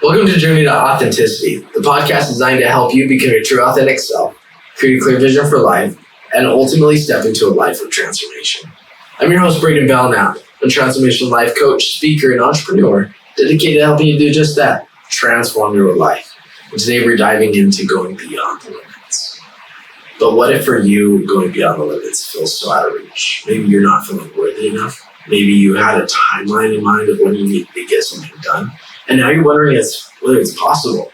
Welcome to Journey to Authenticity, the podcast designed to help you become your true authentic self, create a clear vision for life, and ultimately step into a life of transformation. I'm your host, Braiden Belnap, a transformational life coach, speaker, and entrepreneur dedicated to helping you do just that, transform your life. And today we're diving into going beyond the limits. But what if for you, going beyond the limits feels so out of reach? Maybe you're not feeling worthy enough. Maybe you had a timeline in mind of when you need to get something done. And now you're wondering whether it's possible.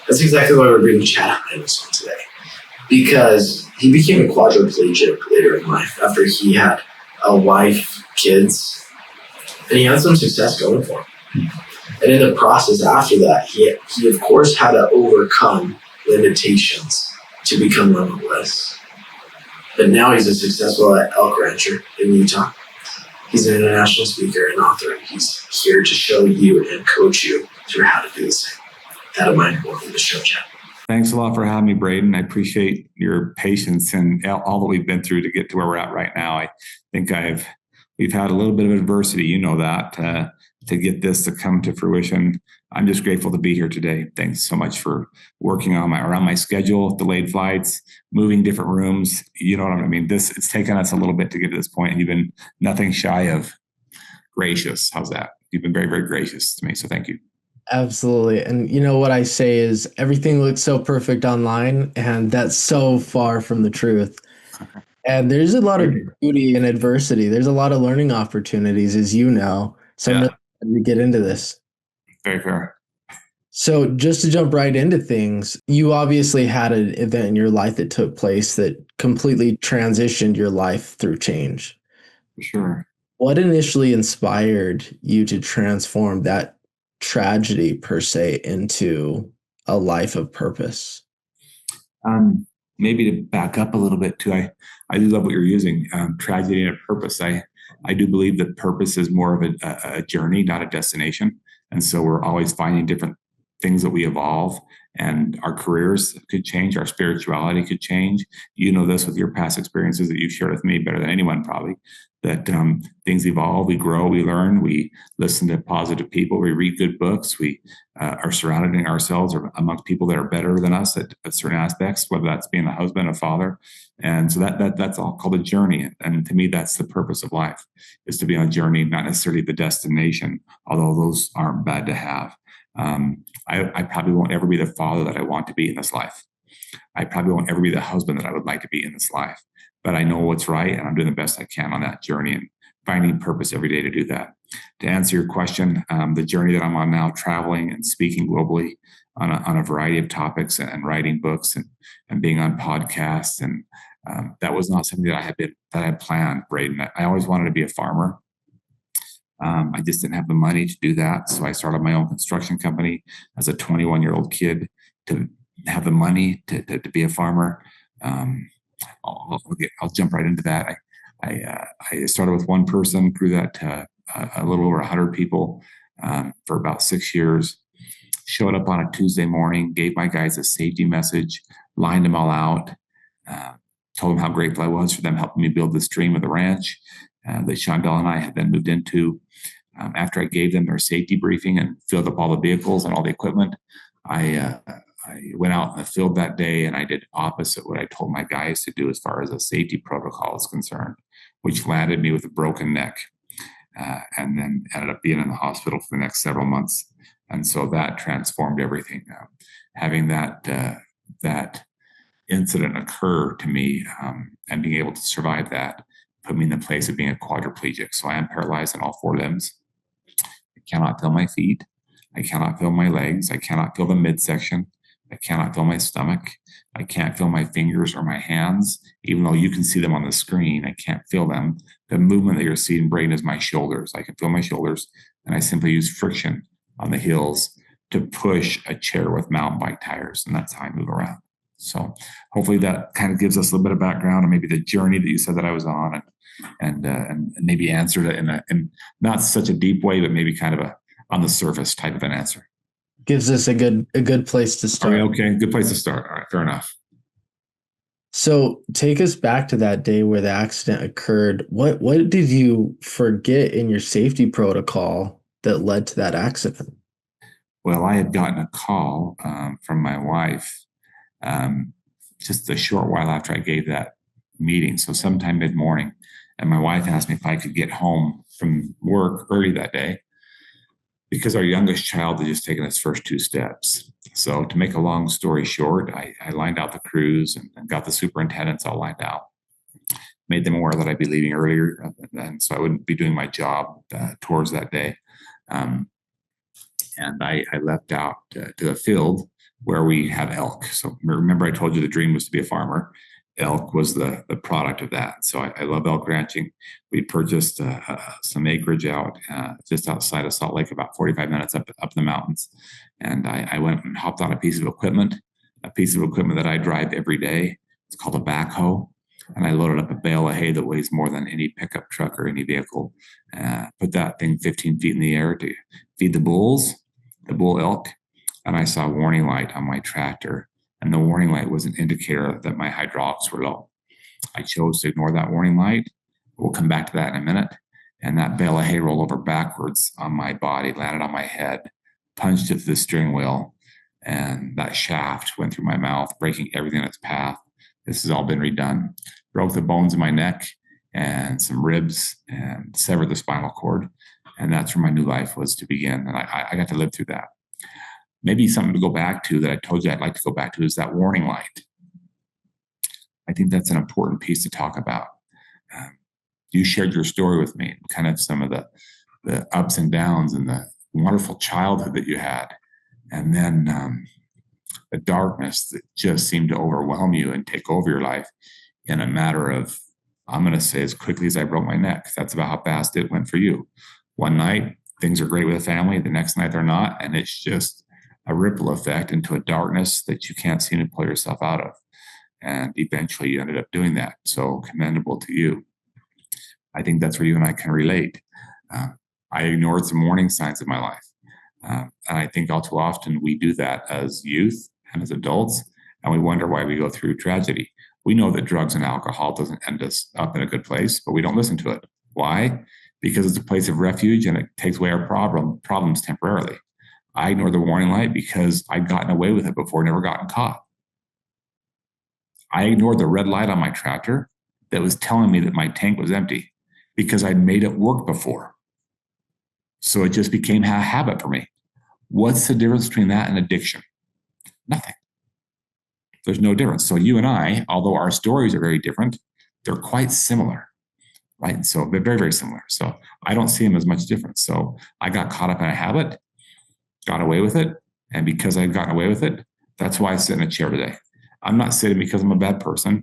That's exactly why we're bringing Chad Hymas on today. Because he became a quadriplegic later in life after he had a wife, kids, and he had some success going for him. And in the process after that, he of course had to overcome limitations to become limitless. But now he's a successful elk rancher in Utah. He's an international speaker and author. He's here to show you and coach you through how to do the same. That in mind, welcome to the show, Chad. Thanks a lot for having me, Braiden. I appreciate your patience and all that we've been through to get to where we're at right now. I think we've had a little bit of adversity, you know that, to get this to come to fruition. I'm just grateful to be here today. Thanks so much for working around my schedule, delayed flights, moving different rooms. You know what I mean? It's taken us a little bit to get to this point, and you've been nothing shy of gracious. How's that? You've been very, very gracious to me. So thank you. Absolutely. And you know what I say is everything looks so perfect online, and that's so far from the truth. And there's a lot of beauty in adversity. There's a lot of learning opportunities, as you know. So I'm really excited to get into this. Very fair. So just to jump right into things, you obviously had an event in your life that took place that completely transitioned your life through change. For sure. What initially inspired you to transform that tragedy per se into a life of purpose? Maybe to back up a little bit too, I do love what you're using, tragedy and a purpose. I do believe that purpose is more of a journey, not a destination. And so we're always finding different things that we evolve, and our careers could change. Our spirituality could change. You know this with your past experiences that you've shared with me better than anyone probably, that things evolve, we grow, we learn, we listen to positive people, we read good books, we are surrounding ourselves or amongst people that are better than us at certain aspects, whether that's being a husband, a father. And so that's all called a journey. And to me, that's the purpose of life, is to be on a journey, not necessarily the destination, although those aren't bad to have. I probably won't ever be the father that I want to be in this life. I probably won't ever be the husband that I would like to be in this life. But I know what's right, and I'm doing the best I can on that journey and finding purpose every day to do that. To answer your question, the journey that I'm on now, traveling and speaking globally on a variety of topics and writing books and being on podcasts, and that was not something that I had planned, Braiden. I always wanted to be a farmer. I just didn't have the money to do that, so I started my own construction company as a 21-year-old kid to have the money to be a farmer. I'll jump right into that. I started with one person, grew that to a little over 100 people for about 6 years. Showed up on a Tuesday morning, gave my guys a safety message, lined them all out, told them how grateful I was for them helping me build this dream of the ranch that Shondell and I had then moved into. After I gave them their safety briefing and filled up all the vehicles and all the equipment, I went out in the field that day and I did opposite what I told my guys to do as far as a safety protocol is concerned, which landed me with a broken neck, and then ended up being in the hospital for the next several months. And so that transformed everything. Having that incident occur to me and being able to survive that put me in the place of being a quadriplegic. So I am paralyzed in all four limbs. I cannot feel my feet. I cannot feel my legs. I cannot feel the midsection. I cannot feel my stomach. I can't feel my fingers or my hands. Even though you can see them on the screen, I can't feel them. The movement that you're seeing, Braiden, is my shoulders. I can feel my shoulders, and I simply use friction on the heels to push a chair with mountain bike tires, and that's how I move around. So hopefully that kind of gives us a little bit of background, and maybe the journey that you said that I was on, and maybe answered it in not such a deep way, but maybe kind of a on the surface type of an answer. Gives us a good place to start. Okay, good place to start. All right, fair enough. So take us back to that day where the accident occurred. What did you forget in your safety protocol that led to that accident? Well, I had gotten a call from my wife just a short while after I gave that meeting. So sometime mid-morning. And my wife asked me if I could get home from work early that day because our youngest child had just taken his first 2 steps. So to make a long story short, I lined out the crews and got the superintendents all lined out, made them aware that I'd be leaving earlier, and so I wouldn't be doing my job towards that day. And I left out to the field where we have elk. So remember, I told you the dream was to be a farmer. Elk was the product of that. So I love elk ranching. We purchased some acreage out just outside of Salt Lake, about 45 minutes up the mountains. And I went and hopped on a piece of equipment that I drive every day. It's called a backhoe. And I loaded up a bale of hay that weighs more than any pickup truck or any vehicle. Put that thing 15 feet in the air to feed the bull elk. And I saw a warning light on my tractor. And the warning light was an indicator that my hydraulics were low. I chose to ignore that warning light. We'll come back to that in a minute. And that bale of hay rolled over backwards on my body, landed on my head, punched into the steering wheel, and that shaft went through my mouth, breaking everything in its path. This has all been redone. Broke the bones in my neck and some ribs and severed the spinal cord. And that's where my new life was to begin. And I got to live through that. Maybe something to go back to that I told you I'd like to go back to is that warning light. I think that's an important piece to talk about. You shared your story with me, kind of some of the ups and downs and the wonderful childhood that you had. And then the darkness that just seemed to overwhelm you and take over your life in a matter of, I'm going to say, as quickly as I broke my neck. That's about how fast it went for you. One night, things are great with the family. The next night, they're not. And it's just a ripple effect into a darkness that you can't seem to pull yourself out of. And eventually you ended up doing that. So commendable to you. I think that's where you and I can relate. I ignored some warning signs of my life. And I think all too often we do that as youth and as adults, and we wonder why we go through tragedy. We know that drugs and alcohol doesn't end us up in a good place, but we don't listen to it. Why? Because it's a place of refuge and it takes away our problems temporarily. I ignored the warning light because I'd gotten away with it before, never gotten caught. I ignored the red light on my tractor that was telling me that my tank was empty because I'd made it work before. So it just became a habit for me. What's the difference between that and addiction? Nothing. There's no difference. So you and I, although our stories are very different, they're quite similar, right? So they're very, very similar. So I don't see them as much difference. So I got caught up in a habit, got away with it. And because I'd gotten away with it, that's why I sit in a chair today. I'm not sitting because I'm a bad person.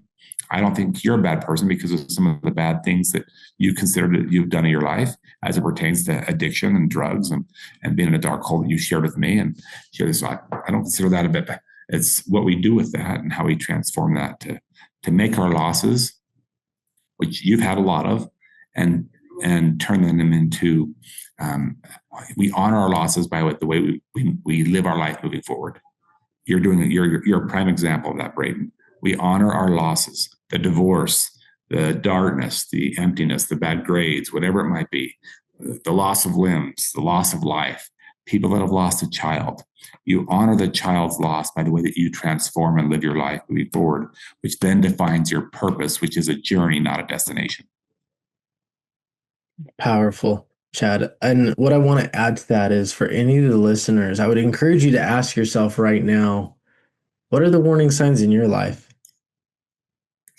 I don't think you're a bad person because of some of the bad things that you consider that you've done in your life as it pertains to addiction and drugs and being in a dark hole that you shared with me. And share this. I don't consider that a bit bad. It's what we do with that and how we transform that to make our losses, which you've had a lot of, and turn them into, we honor our losses by the way we live our life moving forward. You're doing it. You're a prime example of that, Braiden. We honor our losses, the divorce, the darkness, the emptiness, the bad grades, whatever it might be, the loss of limbs, the loss of life, people that have lost a child. You honor the child's loss by the way that you transform and live your life moving forward, which then defines your purpose, which is a journey, not a destination. Powerful, Chad. And what I want to add to that is for any of the listeners, I would encourage you to ask yourself right now, what are the warning signs in your life?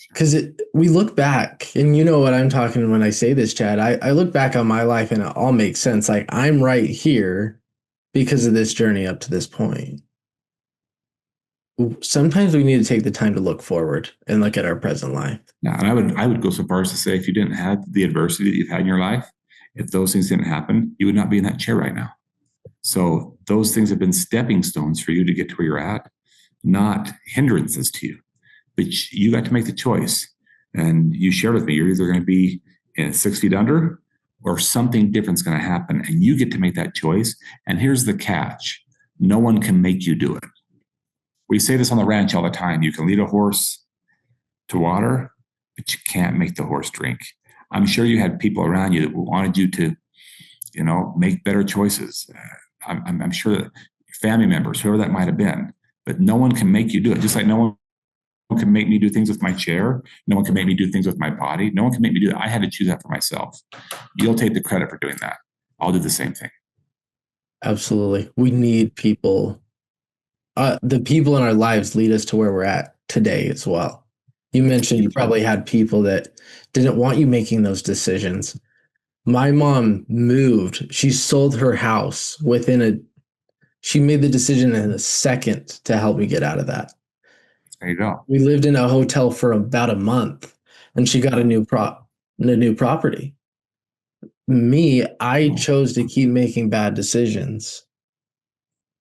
Because we look back, and you know what I'm talking when I say this, Chad. I look back on my life and it all makes sense. Like I'm right here because of this journey up to this point. Sometimes we need to take the time to look forward and look at our present life. Yeah, and I would go so far as to say if you didn't have the adversity that you've had in your life, if those things didn't happen, you would not be in that chair right now. So those things have been stepping stones for you to get to where you're at, not hindrances to you. But you got to make the choice. And you shared with me, you're either going to be in 6 feet under or something different's going to happen. And you get to make that choice. And here's the catch. No one can make you do it. We say this on the ranch all the time. You can lead a horse to water, but you can't make the horse drink. I'm sure you had people around you that wanted you to, make better choices. I'm sure that family members, whoever that might have been. But no one can make you do it. Just like no one can make me do things with my chair. No one can make me do things with my body. No one can make me do that. I had to choose that for myself. You'll take the credit for doing that. I'll do the same thing. Absolutely. We need people. The people in our lives lead us to where we're at today as well. You mentioned you probably had people that didn't want you making those decisions. My mom moved. She sold her house she made the decision in a second to help me get out of that. There you go. We lived in a hotel for about a month and she got a new property. Me, I chose to keep making bad decisions.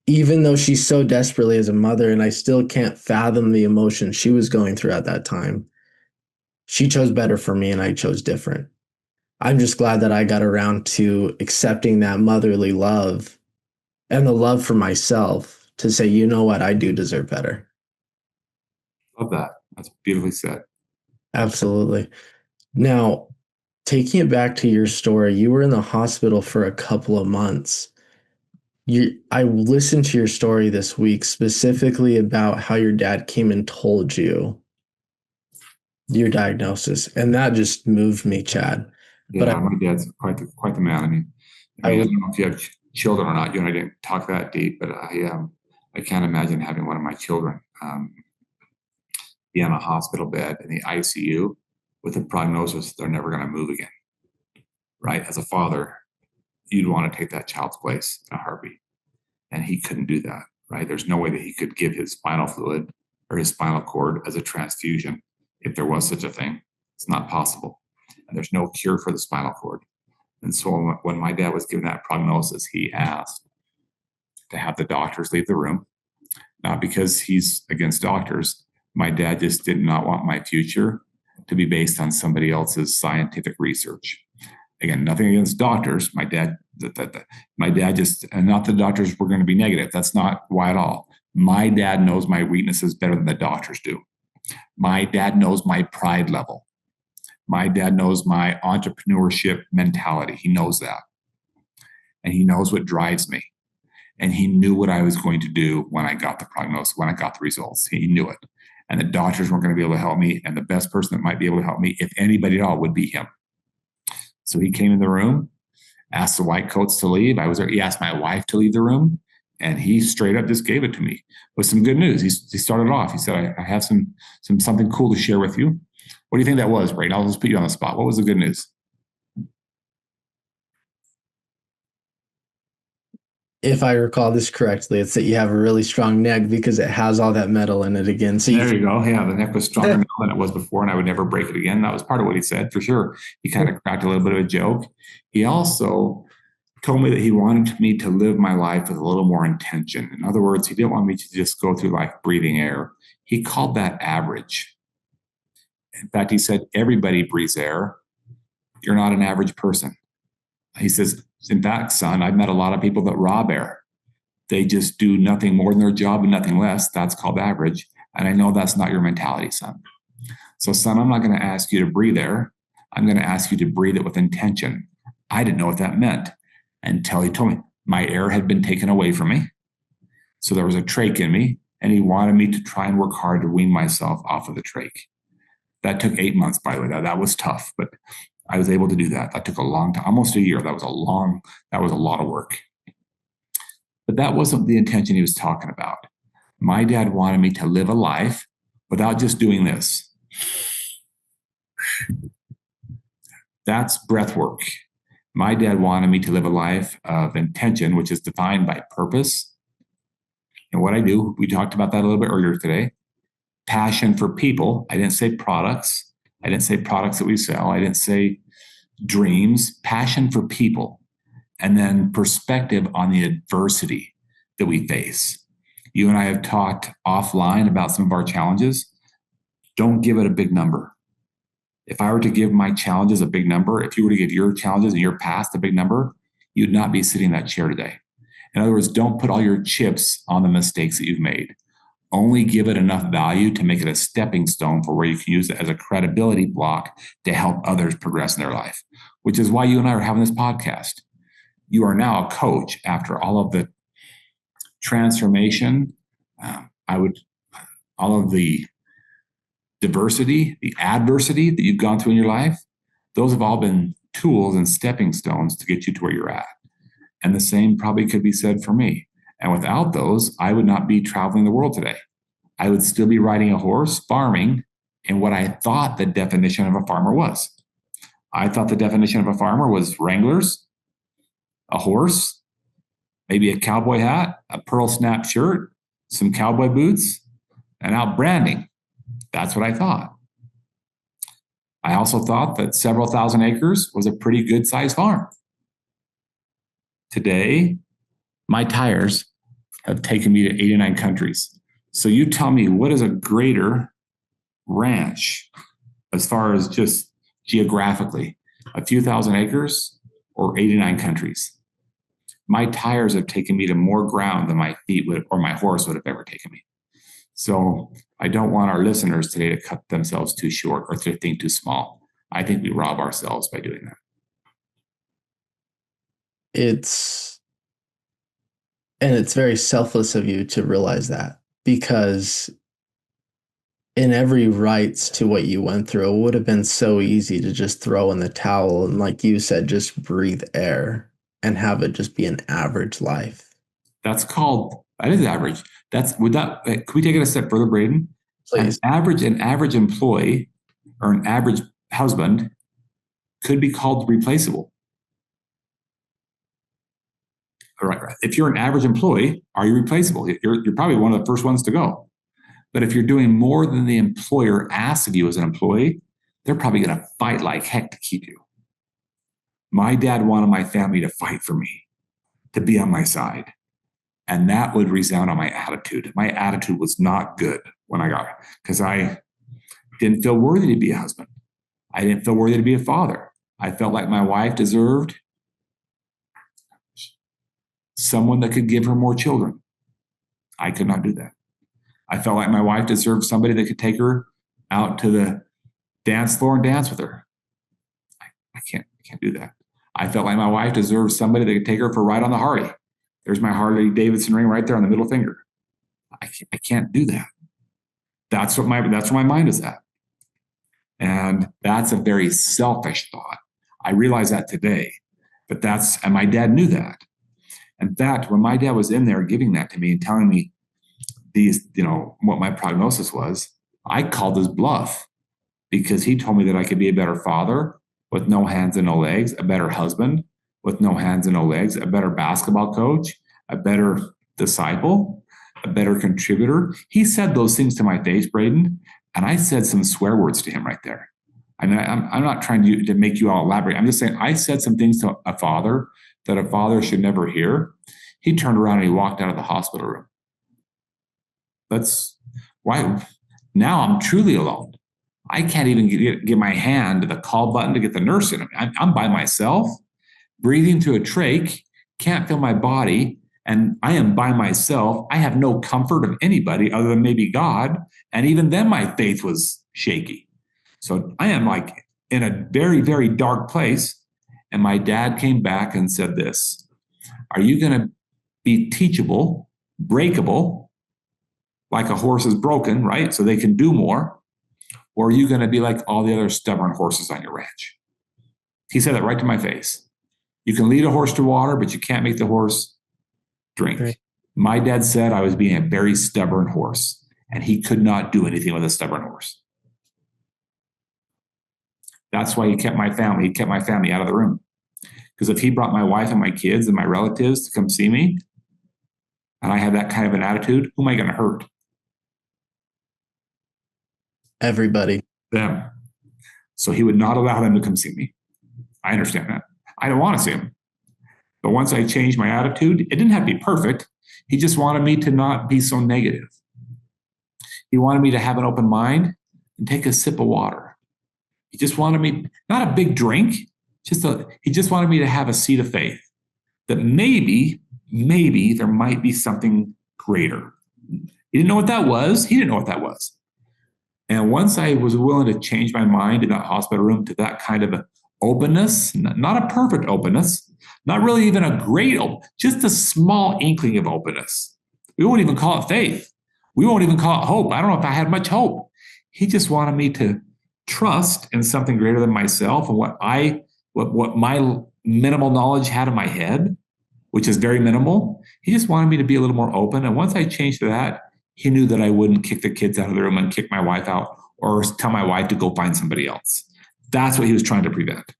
Even though she's so desperately as a mother, and I still can't fathom the emotion she was going through at that time. She chose better for me and I chose different. I'm just glad that I got around to accepting that motherly love and the love for myself to say, you know what, I do deserve better. Love that. That's beautifully said. Absolutely. Now, taking it back to your story, you were in the hospital for a couple of months. I listened to your story this week specifically about how your dad came and told you your diagnosis, and that just moved me, Chad. Yeah, my dad's quite the man. I don't know if you have children or not. You and I didn't talk that deep, but I can't imagine having one of my children be on a hospital bed in the ICU with a prognosis they're never going to move again. Right? As a father, you'd want to take that child's place in a heartbeat, and he couldn't do that. Right? There's no way that he could give his spinal fluid or his spinal cord as a transfusion if there was such a thing. It's not possible. And there's no cure for the spinal cord. And so when my dad was given that prognosis, he asked to have the doctors leave the room. Not because he's against doctors. My dad just did not want my future to be based on somebody else's scientific research. Again, nothing against doctors. My dad just, and not the doctors were going to be negative. That's not why at all. My dad knows my weaknesses better than the doctors do. My dad knows my pride level. My dad knows my entrepreneurship mentality. He knows that. And he knows what drives me. And he knew what I was going to do when I got the prognosis, when I got the results. He knew it. And the doctors weren't going to be able to help me. And the best person that might be able to help me, if anybody at all, would be him. So he came in the room, asked the white coats to leave. I was there. He asked my wife to leave the room. And he straight up just gave it to me with some good news. He started off. He said, I have something cool to share with you. What do you think that was, Braiden? I'll just put you on the spot. What was the good news? If I recall this correctly, it's that you have a really strong neck because it has all that metal in it again. So there you go. Yeah, the neck was stronger now than it was before, and I would never break it again. That was part of what he said, for sure. He kind of cracked a little bit of a joke. He also told me that he wanted me to live my life with a little more intention. In other words, he didn't want me to just go through life breathing air. He called that average. In fact, he said, everybody breathes air. You're not an average person. He says, in fact, son, I've met a lot of people that rob air. They just do nothing more than their job and nothing less. That's called average. And I know that's not your mentality, son. So, son, I'm not going to ask you to breathe air. I'm going to ask you to breathe it with intention. I didn't know what that meant until he told me my air had been taken away from me. So there was a trach in me, and he wanted me to try and work hard to wean myself off of the trach. That took 8 months, by the way. That was tough, but I was able to do that. That took a long time, almost a year. That was a lot of work. But that wasn't the intention he was talking about. My dad wanted me to live a life without just doing this. That's breath work. My dad wanted me to live a life of intention, which is defined by purpose. And what I do, we talked about that a little bit earlier today. Passion for people. I didn't say products. I didn't say products that we sell. I didn't say dreams. Passion for people. And then perspective on the adversity that we face. You and I have talked offline about some of our challenges. Don't give it a big number. If I were to give my challenges a big number, if you were to give your challenges in your past a big number, you'd not be sitting in that chair today. In other words, don't put all your chips on the mistakes that you've made. Only give it enough value to make it a stepping stone for where you can use it as a credibility block to help others progress in their life, which is why you and I are having this podcast. You are now a coach after all of the transformation, all of the diversity, the adversity that you've gone through in your life, those have all been tools and stepping stones to get you to where you're at. And the same probably could be said for me. And without those, I would not be traveling the world today. I would still be riding a horse, farming, in what I thought the definition of a farmer was. I thought the definition of a farmer was wranglers, a horse, maybe a cowboy hat, a pearl snap shirt, some cowboy boots, and out branding. That's what I thought. I also thought that several thousand acres was a pretty good sized farm. Today, my tires have taken me to 89 countries. So you tell me, what is a greater ranch as far as just geographically? A few thousand acres or 89 countries? My tires have taken me to more ground than my feet would, or my horse would have ever taken me. So I don't want our listeners today to cut themselves too short or to think too small. I think we rob ourselves by doing that. It's very selfless of you to realize that, because in every rights to what you went through, it would have been so easy to just throw in the towel and, like you said, just breathe air and have it just be an average life. That is average. Can we take it a step further, Braiden? Please. An average employee or an average husband could be called replaceable. All right. If you're an average employee, are you replaceable? You're probably one of the first ones to go. But if you're doing more than the employer asks of you as an employee, they're probably going to fight like heck to keep you. My dad wanted my family to fight for me, to be on my side. And that would resound on my attitude. My attitude was not good when I got it, because I didn't feel worthy to be a husband. I didn't feel worthy to be a father. I felt like my wife deserved someone that could give her more children. I could not do that. I felt like my wife deserved somebody that could take her out to the dance floor and dance with her. I can't do that. I felt like my wife deserved somebody that could take her for a ride on the Harley. There's my Harley Davidson ring right there on the middle finger. I can't do that. That's where my mind is at. And that's a very selfish thought. I realize that today, and my dad knew that. In fact, when my dad was in there giving that to me and telling me what my prognosis was, I called his bluff, because he told me that I could be a better father with no hands and no legs, a better husband with no hands and no legs, a better basketball coach, a better disciple, a better contributor. He said those things to my face, Braiden, and I said some swear words to him right there. I'm not trying to make you all elaborate. I'm just saying I said some things to a father that a father should never hear. He turned around and he walked out of the hospital room. That's why now I'm truly alone. I can't even get my hand to the call button to get the nurse in. I'm by myself, breathing through a trach, can't feel my body, and I am by myself. I have no comfort of anybody other than maybe God, and even then my faith was shaky. So I am like in a very, very dark place, and my dad came back and said this: are you going to be teachable, breakable, like a horse is broken, right? So they can do more. Or are you going to be like all the other stubborn horses on your ranch? He said that right to my face. You can lead a horse to water, but you can't make the horse drink. Right. My dad said I was being a very stubborn horse, and he could not do anything with a stubborn horse. That's why he kept my family out of the room. Because if he brought my wife and my kids and my relatives to come see me, and I had that kind of an attitude, who am I going to hurt? Everybody. Them. So he would not allow them to come see me. I understand that. I don't want to see him. But once I changed my attitude, it didn't have to be perfect. He just wanted me to not be so negative. He wanted me to have an open mind and take a sip of water. He just wanted me, not a big drink, he just wanted me to have a seed of faith that maybe there might be something greater. He didn't know what that was. He didn't know what that was. And once I was willing to change my mind in that hospital room to that kind of openness, not a perfect openness, not really even a great openness, just a small inkling of openness. We won't even call it faith. We won't even call it hope. I don't know if I had much hope. He just wanted me to trust in something greater than myself and what my minimal knowledge had in my head, which is very minimal. He just wanted me to be a little more open. And once I changed to that, he knew that I wouldn't kick the kids out of the room and kick my wife out or tell my wife to go find somebody else. That's what he was trying to prevent.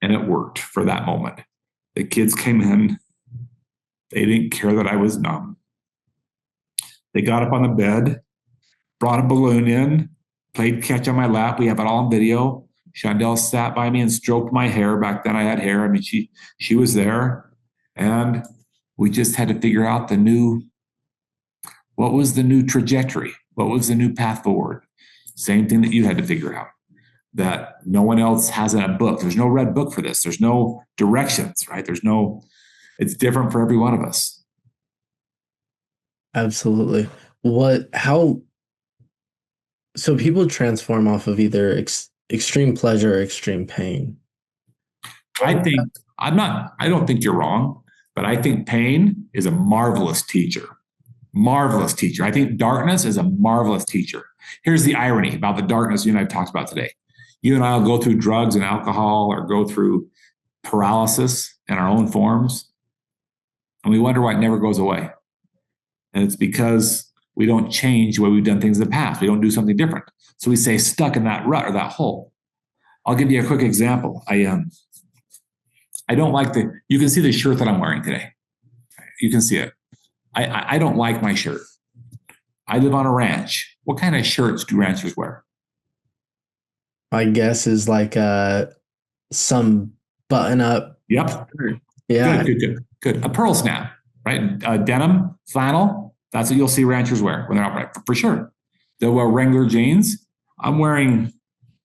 And it worked for that moment. The kids came in. They didn't care that I was numb. They got up on the bed, brought a balloon in, played catch on my lap. We have it all on video. Chandel sat by me and stroked my hair. Back then I had hair. I mean, she was there. And we just had to figure out what was the new trajectory? What was the new path forward? Same thing that you had to figure out. That no one else has in a book. There's no red book for this. There's no directions, right? It's different for every one of us. Absolutely. So people transform off of either extreme pleasure or extreme pain. I don't think you're wrong, but I think pain is a marvelous teacher. Marvelous teacher. I think darkness is a marvelous teacher. Here's the irony about the darkness you and I talked about today. You and I will go through drugs and alcohol or go through paralysis in our own forms, and we wonder why it never goes away. And it's because we don't change the way we've done things in the past. We don't do something different. So we stay stuck in that rut or that hole. I'll give you a quick example. I don't like you can see the shirt that I'm wearing today. You can see it. I don't like my shirt. I live on a ranch. What kind of shirts do ranchers wear? My guess is like some button up. Yep. Yeah. Good. A pearl snap, right? Denim, flannel. That's what you'll see ranchers wear when they're out, right? For sure. They'll wear Wrangler jeans. I'm wearing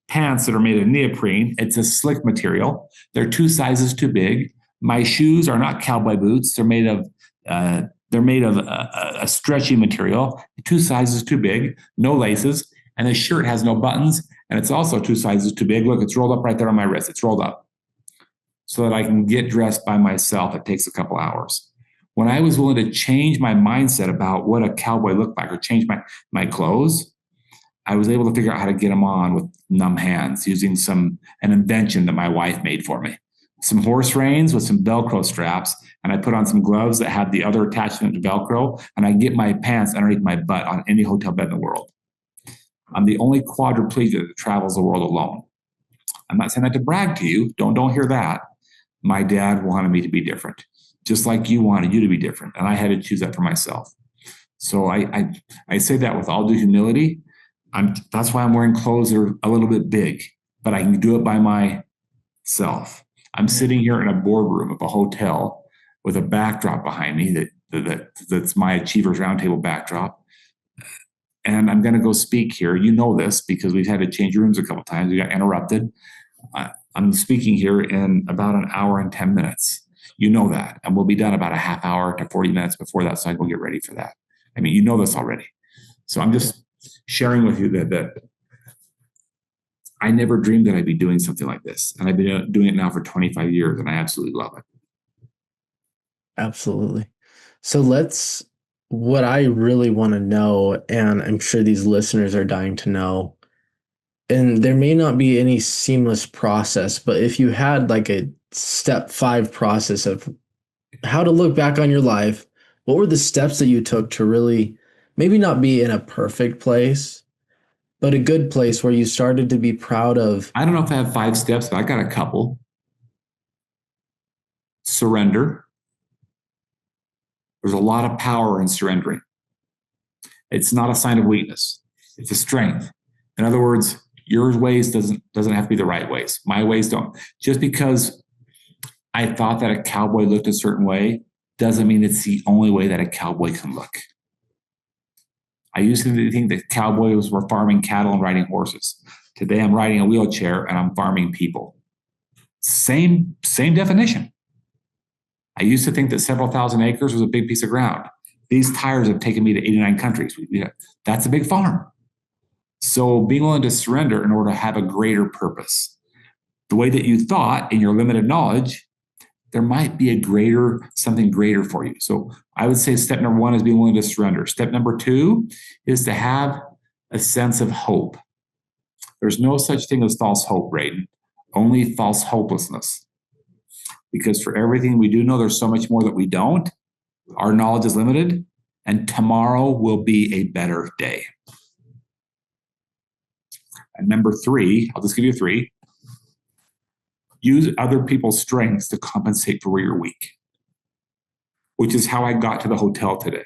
pants that are made of neoprene. It's a slick material. They're 2 sizes too big. My shoes are not cowboy boots. They're made of a stretchy material, 2 sizes too big, no laces, and the shirt has no buttons, and it's also 2 sizes too big. Look, it's rolled up right there on my wrist. It's rolled up so that I can get dressed by myself. It takes a couple hours. When I was willing to change my mindset about what a cowboy looked like or change my clothes, I was able to figure out how to get them on with numb hands using an invention that my wife made for me. Some horse reins with some Velcro straps, and I put on some gloves that had the other attachment to Velcro, and I get my pants underneath my butt on any hotel bed in the world. I'm the only quadriplegic that travels the world alone. I'm not saying that to brag to you. Don't hear that. My dad wanted me to be different, just like you wanted you to be different, and I had to choose that for myself. So I say that with all due humility. That's why I'm wearing clothes that are a little bit big, but I can do it by myself. I'm sitting here in a boardroom of a hotel with a backdrop behind me that's my Achievers Roundtable backdrop. And I'm going to go speak here. You know this because we've had to change rooms a couple of times. We got interrupted. I'm speaking here in about an hour and 10 minutes. You know that. And we'll be done about a half hour to 40 minutes before that, so I can get ready for that. I mean, you know this already. So I'm just sharing with you that I never dreamed that I'd be doing something like this. And I've been doing it now for 25 years, and I absolutely love it. Absolutely. So what I really want to know, and I'm sure these listeners are dying to know, and there may not be any seamless process, but if you had like a step 5 process of how to look back on your life, what were the steps that you took to really maybe not be in a perfect place, but a good place where you started to be proud of? I don't know if I have 5 steps, but I got a couple. Surrender. There's a lot of power in surrendering. It's not a sign of weakness. It's a strength. In other words, your ways doesn't have to be the right ways. My ways don't. Just because I thought that a cowboy looked a certain way doesn't mean it's the only way that a cowboy can look. I used to think that cowboys were farming cattle and riding horses. Today I'm riding a wheelchair and I'm farming people. Same definition. I used to think that several thousand acres was a big piece of ground. These tires have taken me to 89 countries. That's a big farm. So being willing to surrender in order to have a greater purpose. The way that you thought in your limited knowledge, there might be something greater for you. So I would say step number 1 is being willing to surrender. Step number 2 is to have a sense of hope. There's no such thing as false hope, Braiden, only false hopelessness. Because for everything we do know, there's so much more that we don't. Our knowledge is limited, and tomorrow will be a better day. And number 3, I'll just give you 3. Use other people's strengths to compensate for where you're weak, which is how I got to the hotel today.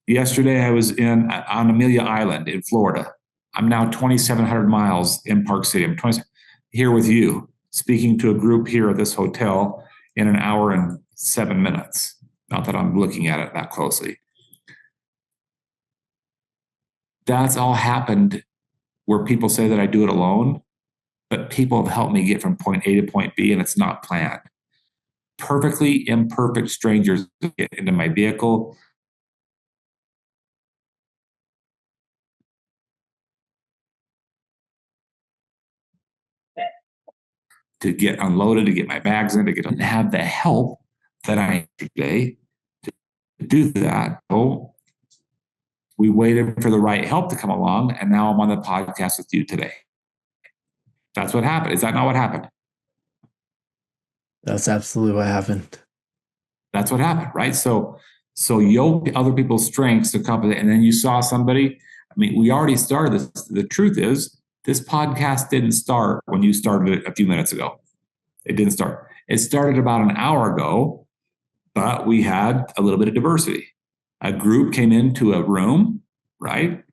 Yesterday, I was on Amelia Island in Florida. I'm now 2,700 miles in Park City. I'm here with you, speaking to a group here at this hotel in an hour and 7 minutes. Not that I'm looking at it that closely. That's all happened where people say that I do it alone, but people have helped me get from point A to point B, and it's not planned. Perfectly imperfect strangers get into my vehicle. To get unloaded, to get my bags in, to have the help that I need today to do that. So we waited for the right help to come along, and now I'm on the podcast with you today. That's what happened. Is that not what happened? That's absolutely what happened. That's what happened, right? So yoke other people's strengths to compensate. And then you saw somebody. I mean, we already started this. The truth is, this podcast didn't start when you started it a few minutes ago. It didn't start. It started about an hour ago, but we had a little bit of diversity. A group came into a room, right?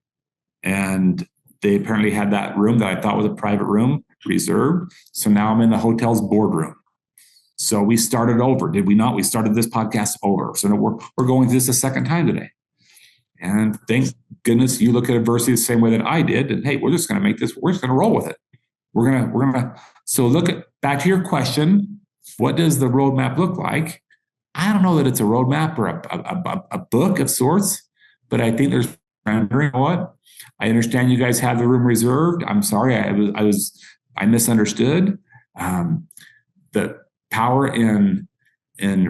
And they apparently had that room that I thought was a private room reserved. So now I'm in the hotel's boardroom. So we started over, did we not? We started this podcast over. So we're going through this a second time today. And thank goodness you look at adversity the same way that I did. And hey, we're just going to make this, we're just going to roll with it. We're going to, so look at, back to your question, what does the roadmap look like? I don't know that it's a roadmap or a book of sorts, but I think there's, you know what? I understand you guys have the room reserved. I'm sorry, I misunderstood. The power in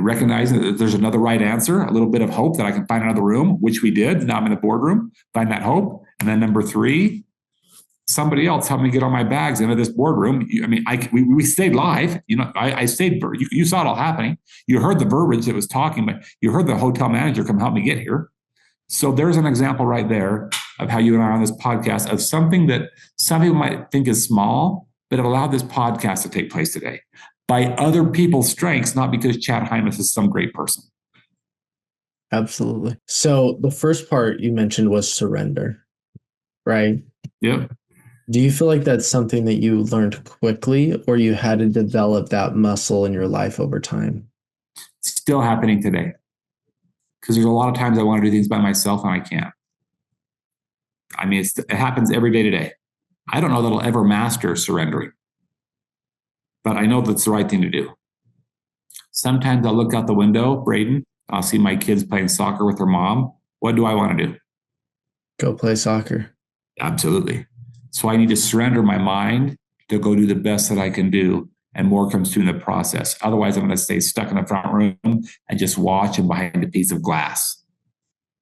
recognizing that there's another right answer, a little bit of hope that I can find another room, which we did. Now I'm in the boardroom, find that hope. And then number 3, somebody else helped me get all my bags into this boardroom. We stayed live. You know, I stayed. You saw it all happening. You heard the verbiage that was talking, but you heard the hotel manager come help me get here. So there's an example right there of how you and I are on this podcast of something that some people might think is small, but it allowed this podcast to take place today by other people's strengths, not because Chad Hymas is some great person. Absolutely. So the first part you mentioned was surrender, right? Yep. Do you feel like that's something that you learned quickly, or you had to develop that muscle in your life over time? It's still happening today. Because there's a lot of times I want to do things by myself and I can't. I mean, it happens every day today. I don't know that I'll ever master surrendering, but I know that's the right thing to do. Sometimes I'll look out the window, Braiden, I'll see my kids playing soccer with their mom. What do I want to do? Go play soccer. Absolutely. So I need to surrender my mind to go do the best that I can do, and more comes through in the process. Otherwise, I'm going to stay stuck in the front room and just watch them behind a piece of glass.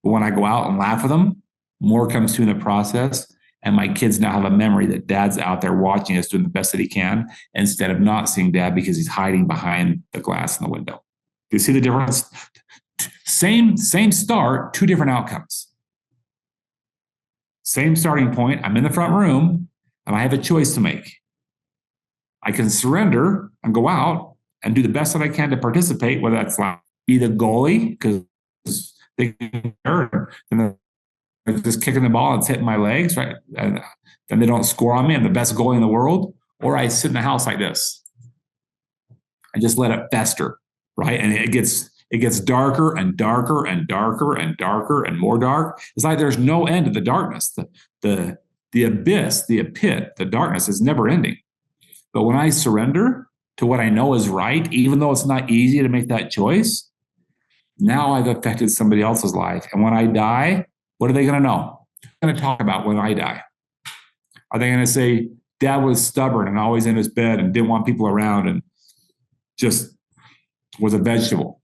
But when I go out and laugh with them, more comes through in the process. And my kids now have a memory that Dad's out there watching us doing the best that he can, instead of not seeing Dad because he's hiding behind the glass in the window. Do you see the difference? Same start, 2 different outcomes. Same starting point. I'm in the front room and I have a choice to make. I can surrender and go out and do the best that I can to participate, whether that's like be the goalie because they hurt and they're just kicking the ball and it's hitting my legs, right? And then they don't score on me. I'm the best goalie in the world. Or I sit in the house like this. I just let it fester, right? And it gets darker and darker and darker and darker and more dark. It's like there's no end to the darkness. The abyss, the pit, the darkness is never ending. But when I surrender to what I know is right, even though it's not easy to make that choice, now I've affected somebody else's life. And when I die, what are they going to know? They're going to talk about when I die. Are they going to say, Dad was stubborn and always in his bed and didn't want people around and just was a vegetable?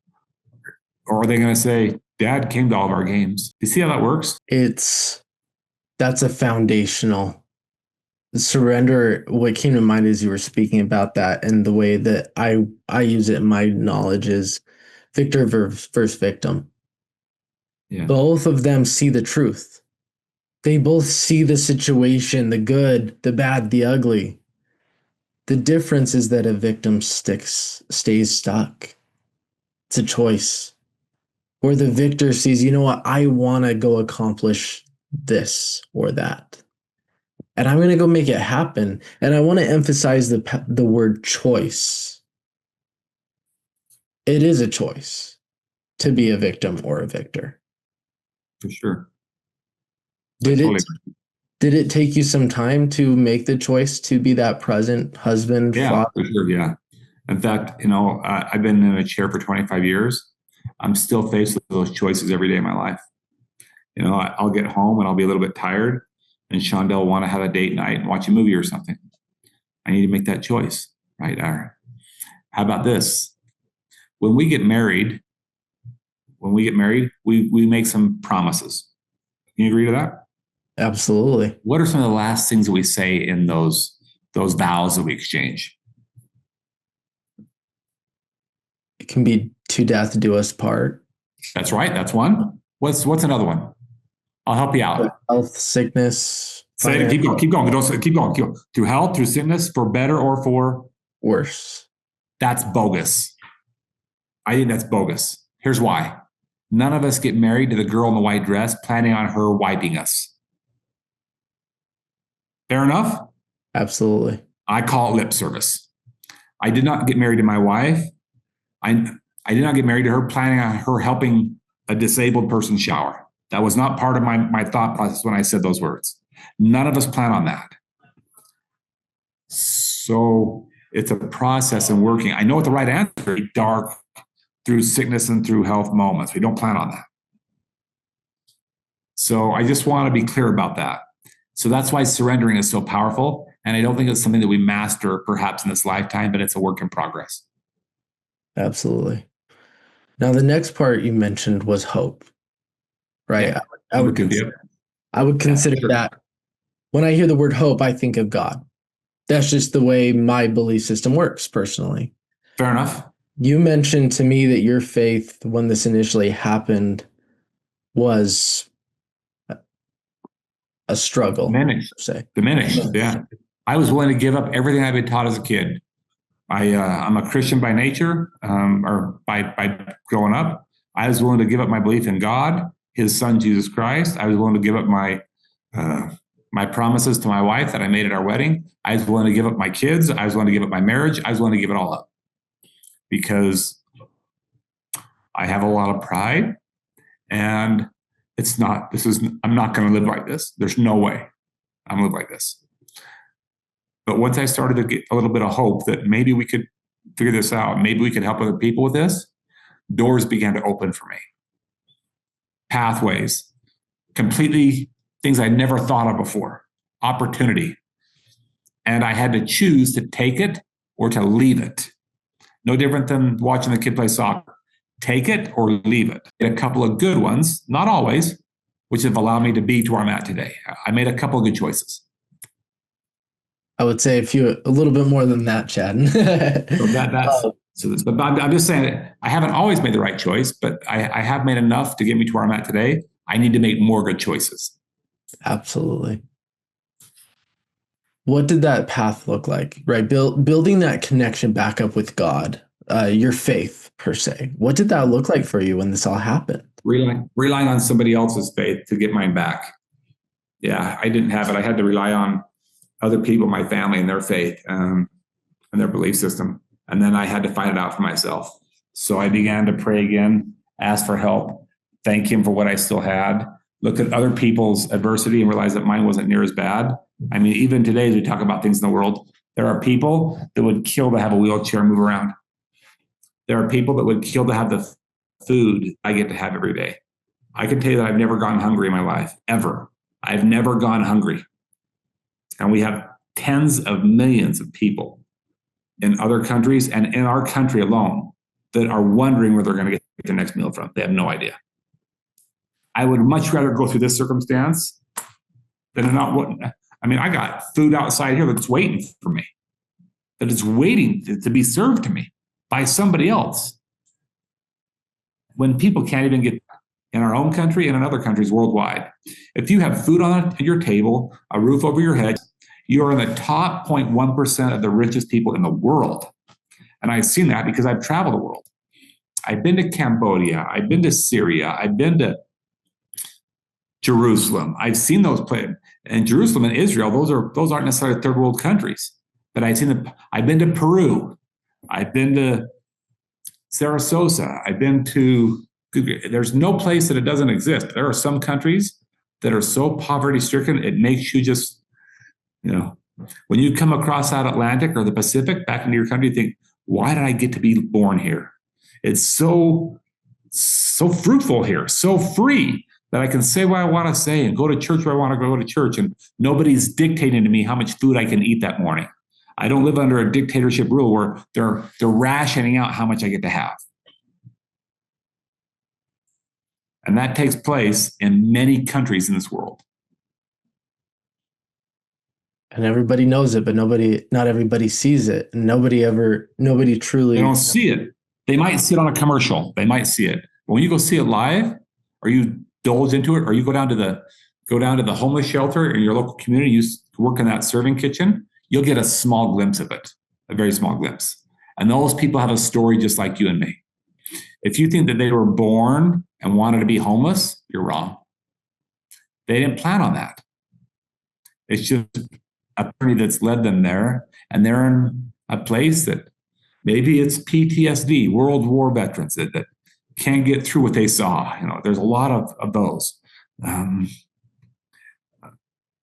Or are they going to say, Dad came to all of our games? You see how that works? That's a foundational surrender. What came to mind as you were speaking about that, and the way that I use it in my knowledge, is victor versus victim. Yeah. Both of them see the truth. They both see the situation, the good, the bad, the ugly. The difference is that a victim stays stuck. It's a choice. Or the victor sees, you know what, I want to go accomplish this or that. And I'm going to go make it happen. And I want to emphasize the word choice. It is a choice to be a victim or a victor. For sure. Did it take you some time to make the choice to be that present husband, Yeah, father? for sure. Yeah. In fact, I've been in a chair for 25 years. I'm still faced with those choices every day of my life. I'll get home and I'll be a little bit tired, and Shonda will want to have a date night and watch a movie or something. I need to make that choice, right? Or how about this? When we get married, we make some promises. Can you agree to that? Absolutely. What are some of the last things that we say in those vows that we exchange? It can be to death do us part. That's right. That's one. What's another one? I'll help you out. Health, sickness. Say it. Keep going. Keep going. Keep going. Through health, through sickness, for better or for worse. That's bogus. I think that's bogus. Here's why. None of us get married to the girl in the white dress planning on her wiping us. Fair enough? Absolutely. I call it lip service. I did not get married to my wife. I did not get married to her planning on her helping a disabled person shower. That was not part of my thought process when I said those words. None of us plan on that. So it's a process in working. I know what the right answer is: dark through sickness and through health moments. We don't plan on that. So I just want to be clear about that. So that's why surrendering is so powerful. And I don't think it's something that we master perhaps in this lifetime, but it's a work in progress. Absolutely. Now, the next part you mentioned was hope, right? Yeah. I would consider that. When I hear the word hope, I think of God. That's just the way my belief system works personally. Fair enough. You mentioned to me that your faith, when this initially happened, was a struggle. Diminished. Yeah. I was willing to give up everything I'd been taught as a kid. I'm a Christian by nature, or by growing up. I was willing to give up my belief in God, His Son Jesus Christ. I was willing to give up my promises to my wife that I made at our wedding. I was willing to give up my kids. I was willing to give up my marriage. I was willing to give it all up because I have a lot of pride, and I'm not going to live like this. There's no way I'm going to live like this. But once I started to get a little bit of hope that maybe we could figure this out, maybe we could help other people with this, doors began to open for me. Pathways, completely things I never thought of before, opportunity. And I had to choose to take it or to leave it. No different than watching the kid play soccer. Take it or leave it. A couple of good ones, not always, which have allowed me to be to where I'm at today. I made a couple of good choices. I would say a little bit more than that, Chad. But I'm just saying that I haven't always made the right choice, but I have made enough to get me to where I'm at today. I need to make more good choices. Absolutely. What did that path look like? Right, building that connection back up with God, your faith per se. What did that look like for you when this all happened? Relying on somebody else's faith to get mine back. Yeah, I didn't have it. I had to rely on other people, my family, and their faith and their belief system. And then I had to find it out for myself. So I began to pray again, ask for help, thank Him for what I still had, look at other people's adversity and realize that mine wasn't near as bad. I mean, even today, as we talk about things in the world, there are people that would kill to have a wheelchair and move around. There are people that would kill to have the food I get to have every day. I can tell you that I've never gone hungry in my life, ever. I've never gone hungry. And we have tens of millions of people in other countries and in our country alone that are wondering where they're going to get their next meal from. They have no idea. I would much rather go through this circumstance than not what. I mean, I got food outside here that's waiting for me, that is waiting to be served to me by somebody else. When people can't even get in our own country and in other countries worldwide, if you have food on your table, a roof over your head, you are in the top 0.1% of the richest people in the world. And I've seen that because I've traveled the world. I've been to Cambodia. I've been to Syria. I've been to Jerusalem. I've seen those places. And Jerusalem and Israel, those aren't necessarily third world countries. But I've been to Peru. I've been to Sarasota. I've been to, there's no place that it doesn't exist. There are some countries that are so poverty stricken, it makes you just, when you come across that Atlantic or the Pacific back into your country, you think, why did I get to be born here? It's so fruitful here, so free that I can say what I want to say and go to church where I want to go to church, and nobody's dictating to me how much food I can eat that morning. I don't live under a dictatorship rule where they're rationing out how much I get to have. And that takes place in many countries in this world. And everybody knows it, but not everybody sees it. And nobody truly. They don't see it. They might see it on a commercial. They might see it. But when you go see it live, or you indulge into it, or you go down to the homeless shelter in your local community, you work in that serving kitchen, you'll get a small glimpse of it, a very small glimpse. And those people have a story just like you and me. If you think that they were born and wanted to be homeless, you're wrong. They didn't plan on that. It's just a journey that's led them there, and they're in a place that maybe it's PTSD, World War veterans that can't get through what they saw. There's a lot of those.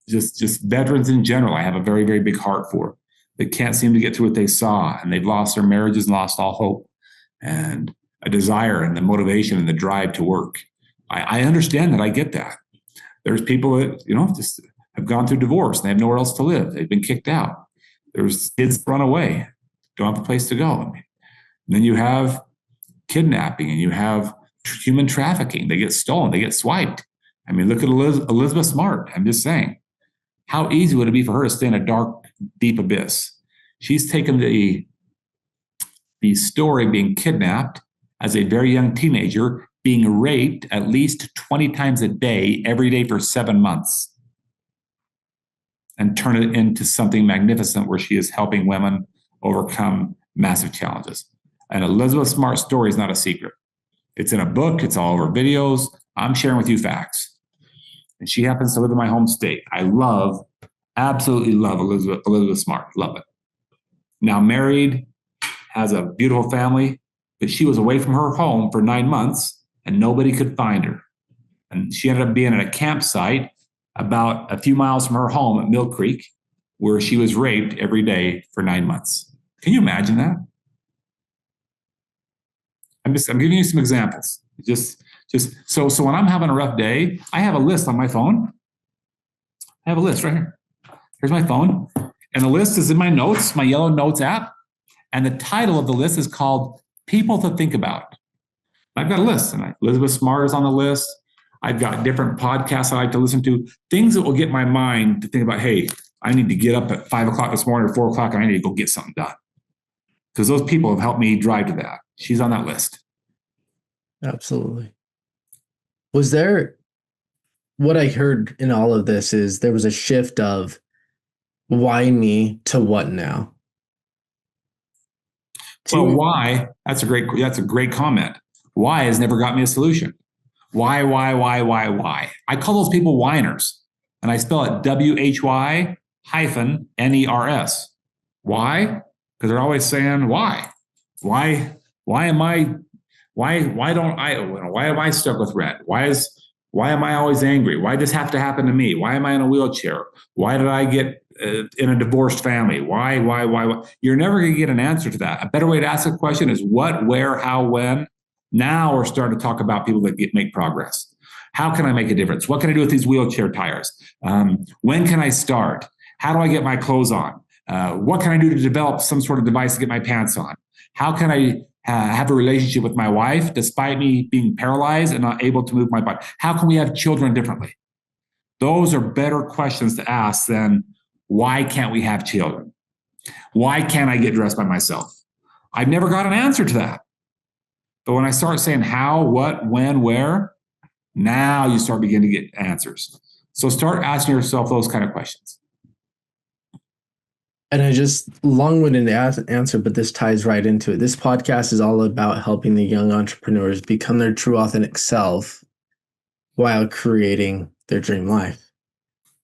Just veterans in general, I have a very, very big heart for. They can't seem to get through what they saw, and they've lost their marriages and lost all hope and a desire and the motivation and the drive to work. I understand that. I get that. There's people that, just have gone through divorce and they have nowhere else to live. They've been kicked out. There's kids run away, don't have a place to go. And then you have kidnapping and you have human trafficking. They get stolen, they get swiped. Look at Elizabeth Smart. I'm just saying, how easy would it be for her to stay in a dark, deep abyss? She's taken the story of being kidnapped as a very young teenager, being raped at least 20 times a day, every day for 7 months, and turn it into something magnificent where she is helping women overcome massive challenges. And Elizabeth Smart's story is not a secret. It's in a book. It's all over videos. I'm sharing with you facts. And she happens to live in my home state. I absolutely love Elizabeth Smart. Love it. Now married, has a beautiful family, but she was away from her home for 9 months and nobody could find her. And she ended up being at a campsite about a few miles from her home at Mill Creek, where she was raped every day for 9 months. Can you imagine that? I'm giving you some examples. So when I'm having a rough day, I have a list on my phone. I have a list right here. Here's my phone. And the list is in my notes, my yellow notes app. And the title of the list is called People to Think About. I've got a list, and Elizabeth Smart is on the list. I've got different podcasts I like to listen to, things that will get my mind to think about, hey, I need to get up at 5 o'clock this morning or 4 o'clock, and I need to go get something done. Because those people have helped me drive to that. She's on that list. Absolutely. Was there, what I heard in all of this is there was a shift of why me to what now? Well, why? That's a great comment. Why has never got me a solution. Why? I call those people whiners, and I spell it WHY-NERS. Why? Because they're always saying why. Why am I stuck with rent? Why am I always angry? Why does this have to happen to me? Why am I in a wheelchair? Why did I get in a divorced family? Why? You're never going to get an answer to that. A better way to ask a question is what, where, how, when. Now we're starting to talk about people that make progress. How can I make a difference? What can I do with these wheelchair tires? When can I start? How do I get my clothes on? What can I do to develop some sort of device to get my pants on? How can have a relationship with my wife despite me being paralyzed and not able to move my body? How can we have children differently? Those are better questions to ask than why can't we have children? Why can't I get dressed by myself? I've never got an answer to that. But when I start saying how, what, when, where, now you start beginning to get answers. So start asking yourself those kind of questions. And I just long-winded answer, but this ties right into it. This podcast is all about helping the young entrepreneurs become their true authentic self while creating their dream life.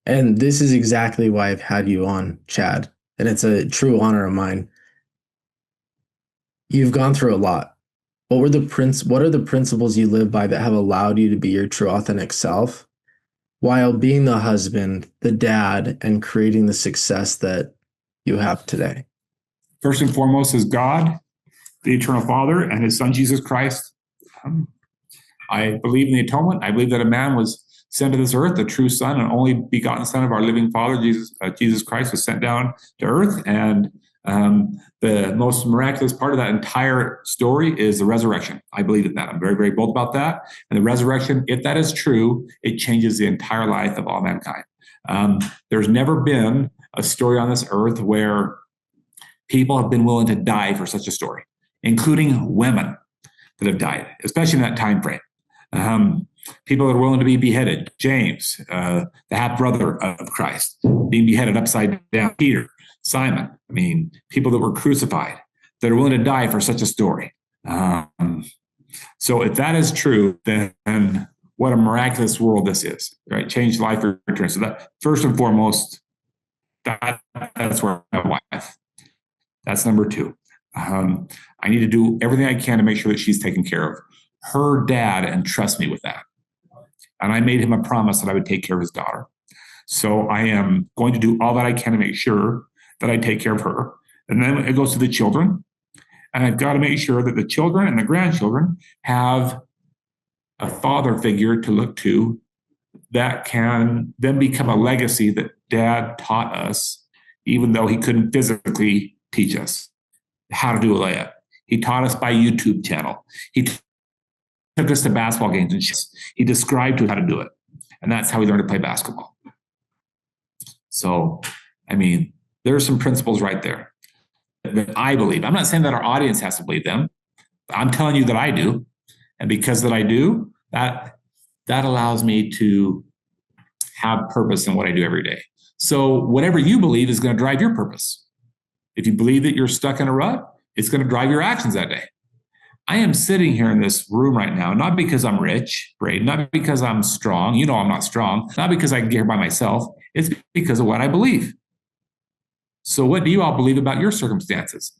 And this is exactly why I've had you on, Chad. And it's a true honor of mine. You've gone through a lot. What are the principles you live by that have allowed you to be your true authentic self while being the husband, the dad, and creating the success that you have today? First and foremost is God, the eternal Father, and his son, Jesus Christ. I believe in the atonement. I believe that a man was sent to this earth, the true son and only begotten son of our living Father, Jesus Christ, was sent down to earth. And the most miraculous part of that entire story is the resurrection. I believe in that. I'm very, very bold about that. And the resurrection, if that is true, it changes the entire life of all mankind. There's never been a story on this earth where people have been willing to die for such a story, including women that have died, especially in that time frame. People that are willing to be beheaded. James, the half brother of Christ, being beheaded upside down. Peter, Simon. I mean, people that were crucified that are willing to die for such a story. So if that is true, then what a miraculous world this is, right? Change life for return. So that first and foremost, that's where my wife. That's number two. I need to do everything I can to make sure that she's taken care of. Her dad, and trust me with that. And I made him a promise that I would take care of his daughter. So I am going to do all that I can to make sure that I take care of her. And then it goes to the children. And I've got to make sure that the children and the grandchildren have a father figure to look to that can then become a legacy that dad taught us, even though he couldn't physically teach us how to do a layup. He taught us by YouTube channel. He took us to basketball games and he described to us how to do it. And that's how we learned to play basketball. So, I mean, there are some principles right there that I believe. I'm not saying that our audience has to believe them. I'm telling you that I do. And because that I do, that allows me to have purpose in what I do every day. So whatever you believe is going to drive your purpose. If you believe that you're stuck in a rut, it's going to drive your actions that day. I am sitting here in this room right now, not because I'm rich, Braiden, not because I'm strong. You know I'm not strong. Not because I can get here by myself. It's because of what I believe. So what do you all believe about your circumstances?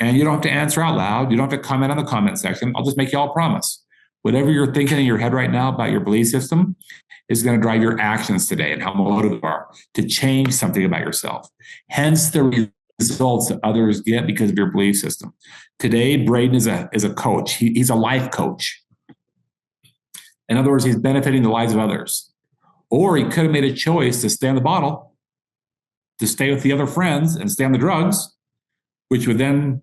And you don't have to answer out loud. You don't have to comment on the comment section. I'll just make you all a promise. Whatever you're thinking in your head right now about your belief system is going to drive your actions today and how motivated you are to change something about yourself. Hence the results that others get because of your belief system. Today, Braiden is a coach. He's a life coach. In other words, he's benefiting the lives of others. Or he could have made a choice to stay on the bottle, to stay with the other friends and stay on the drugs, which would then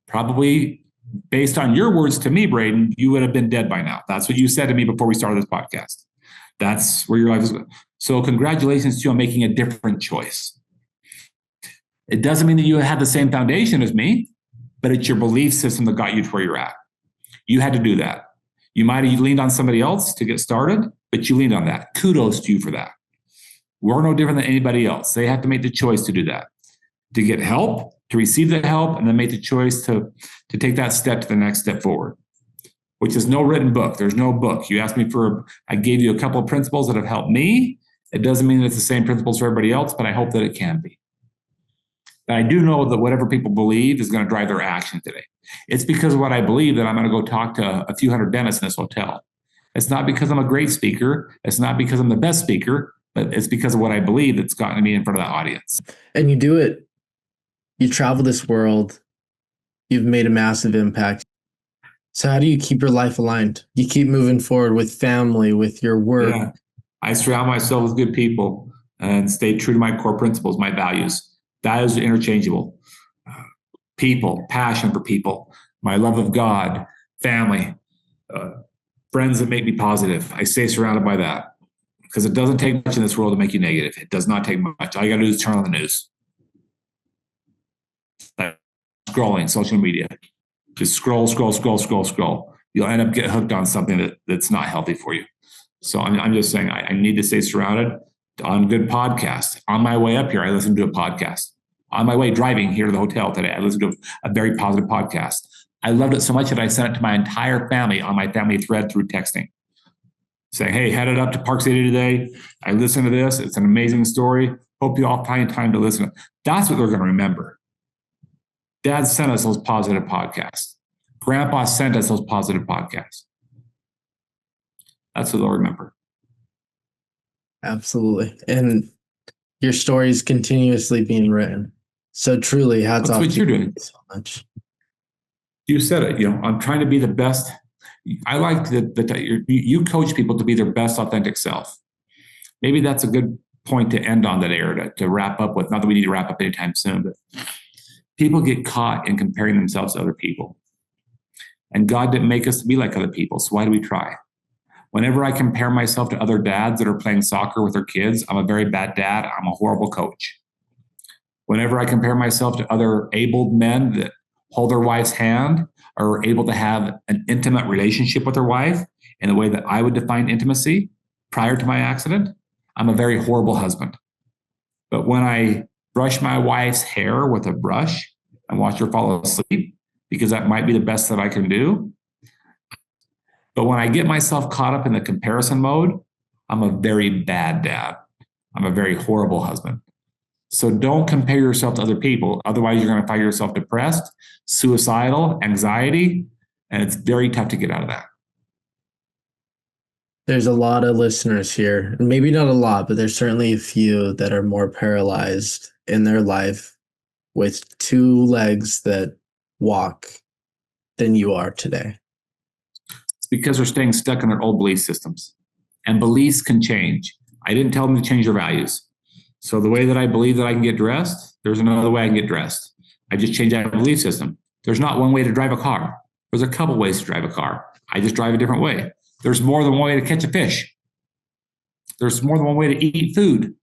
probably, based on your words to me, Braiden, you would have been dead by now. That's what you said to me before we started this podcast. That's where your life is going. So congratulations to you on making a different choice. It doesn't mean that you had the same foundation as me, but it's your belief system that got you to where you're at. You had to do that. You might have leaned on somebody else to get started, but you leaned on that. Kudos to you for that. We're no different than anybody else. They have to make the choice to do that, to get help, to receive the help, and then make the choice to take that step to the next step forward, which is no written book. There's no book. You asked me I gave you a couple of principles that have helped me. It doesn't mean that it's the same principles for everybody else, but I hope that it can be. But I do know that whatever people believe is going to drive their action today. It's because of what I believe that I'm going to go talk to a few hundred dentists in this hotel. It's not because I'm a great speaker. It's not because I'm the best speaker, but it's because of what I believe that's gotten me in front of that audience. And you do it. You travel this world. You've made a massive impact. So how do you keep your life aligned? You keep moving forward with family, with your work. Yeah. I surround myself with good people and stay true to my core principles, my values. Values are interchangeable. People, passion for people, my love of God, family, friends that make me positive. I stay surrounded by that because it doesn't take much in this world to make you negative. It does not take much. All you got to do is turn on the news. Scrolling social media. Just scroll. You'll end up getting hooked on something that's not healthy for you. So I'm just saying I need to stay surrounded on good podcasts. On my way up here, I listened to a podcast. On my way driving here to the hotel today, I listened to a very positive podcast. I loved it so much that I sent it to my entire family on my family thread through texting. Saying, hey, headed up to Park City today. I listened to this. It's an amazing story. Hope you all find time to listen. That's what they're going to remember. Dad sent us those positive podcasts. Grandpa sent us those positive podcasts. That's what they'll remember. Absolutely. And your story is continuously being written. So truly, hats off. That's what you're doing. So much. You said it. I'm trying to be the best. I like that you coach people to be their best authentic self. Maybe that's a good point to end on that era to wrap up with. Not that we need to wrap up anytime soon, but people get caught in comparing themselves to other people. And God didn't make us to be like other people. So why do we try? Whenever I compare myself to other dads that are playing soccer with their kids, I'm a very bad dad. I'm a horrible coach. Whenever I compare myself to other abled men that hold their wife's hand or are able to have an intimate relationship with their wife in the way that I would define intimacy prior to my accident, I'm a very horrible husband. But when I brush my wife's hair with a brush and watch her fall asleep, because that might be the best that I can do. But when I get myself caught up in the comparison mode, I'm a very bad dad. I'm a very horrible husband. So don't compare yourself to other people. Otherwise, you're going to find yourself depressed, suicidal, anxiety, and it's very tough to get out of that. There's a lot of listeners here. Maybe not a lot, but there's certainly a few that are more paralyzed in their life with two legs that walk than you are today. It's because they're staying stuck in their old belief systems. And beliefs can change. I didn't tell them to change their values. So the way that I believe that I can get dressed, there's another way I can get dressed. I just changed that belief system. There's not one way to drive a car. There's a couple ways to drive a car. I just drive a different way. There's more than one way to catch a fish. There's more than one way to eat food.